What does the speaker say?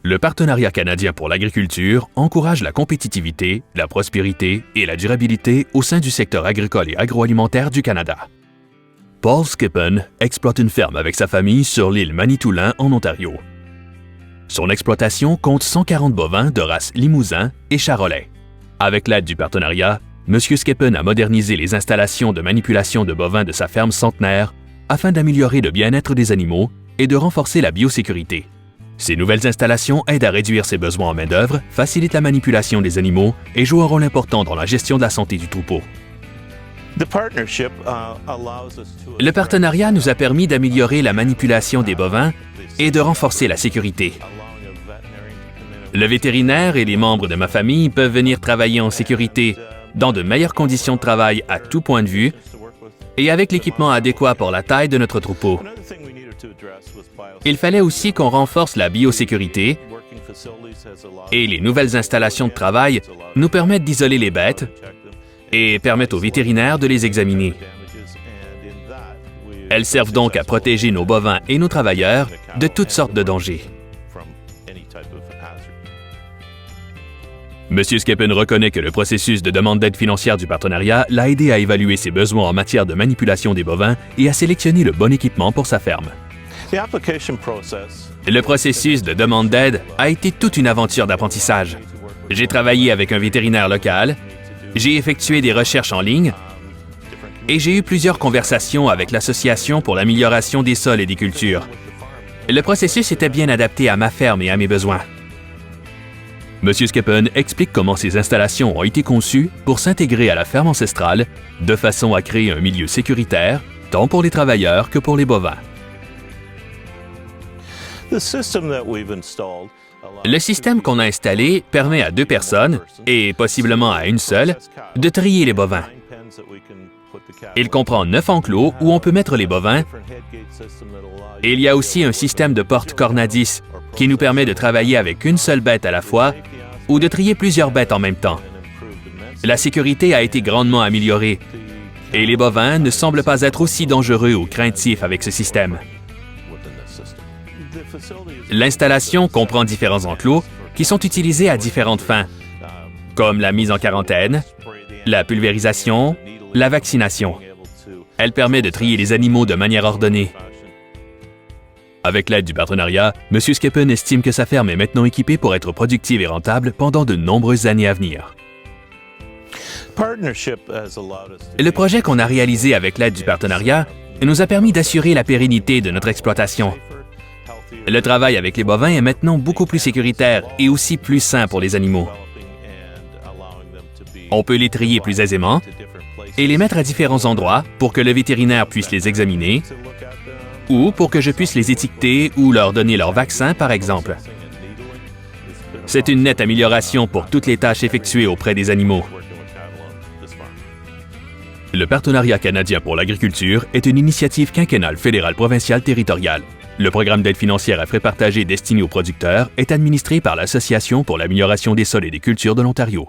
Le Partenariat canadien pour l'agriculture encourage la compétitivité, la prospérité et la durabilité au sein du secteur agricole et agroalimentaire du Canada. Paul Skippen exploite une ferme avec sa famille sur l'île Manitoulin en Ontario. Son exploitation compte 140 bovins de race Limousin et Charolais. Avec l'aide du partenariat, M. Skippen a modernisé les installations de manipulation de bovins de sa ferme centenaire afin d'améliorer le bien-être des animaux et de renforcer la biosécurité. Ces nouvelles installations aident à réduire ses besoins en main-d'œuvre, facilitent la manipulation des animaux et jouent un rôle important dans la gestion de la santé du troupeau. Le partenariat nous a permis d'améliorer la manipulation des bovins et de renforcer la sécurité. Le vétérinaire et les membres de ma famille peuvent venir travailler en sécurité dans de meilleures conditions de travail à tout point de vue et avec l'équipement adéquat pour la taille de notre troupeau. Il fallait aussi qu'on renforce la biosécurité et les nouvelles installations de travail nous permettent d'isoler les bêtes et permettent aux vétérinaires de les examiner. Elles servent donc à protéger nos bovins et nos travailleurs de toutes sortes de dangers. M. Skippen reconnaît que le processus de demande d'aide financière du partenariat l'a aidé à évaluer ses besoins en matière de manipulation des bovins et à sélectionner le bon équipement pour sa ferme. Le processus de demande d'aide a été toute une aventure d'apprentissage. J'ai travaillé avec un vétérinaire local, j'ai effectué des recherches en ligne et j'ai eu plusieurs conversations avec l'Association pour l'amélioration des sols et des cultures. Le processus était bien adapté à ma ferme et à mes besoins. M. Skippen explique comment ces installations ont été conçues pour s'intégrer à la ferme ancestrale de façon à créer un milieu sécuritaire, tant pour les travailleurs que pour les bovins. Le système qu'on a installé permet à 2 personnes, et possiblement à une seule, de trier les bovins. Il comprend 9 enclos où on peut mettre les bovins. Et il y a aussi un système de porte Cornadis qui nous permet de travailler avec une seule bête à la fois ou de trier plusieurs bêtes en même temps. La sécurité a été grandement améliorée et les bovins ne semblent pas être aussi dangereux ou craintifs avec ce système. L'installation comprend différents enclos qui sont utilisés à différentes fins, comme la mise en quarantaine, la pulvérisation, la vaccination. Elle permet de trier les animaux de manière ordonnée. Avec l'aide du partenariat, M. Skippen estime que sa ferme est maintenant équipée pour être productive et rentable pendant de nombreuses années à venir. Le projet qu'on a réalisé avec l'aide du partenariat nous a permis d'assurer la pérennité de notre exploitation. Le travail avec les bovins est maintenant beaucoup plus sécuritaire et aussi plus sain pour les animaux. On peut les trier plus aisément et les mettre à différents endroits pour que le vétérinaire puisse les examiner ou pour que je puisse les étiqueter ou leur donner leur vaccin, par exemple. C'est une nette amélioration pour toutes les tâches effectuées auprès des animaux. Le Partenariat canadien pour l'agriculture est une initiative quinquennale fédérale provinciale territoriale. Le programme d'aide financière à frais partagés destiné aux producteurs est administré par l'Association pour l'amélioration des sols et des cultures de l'Ontario.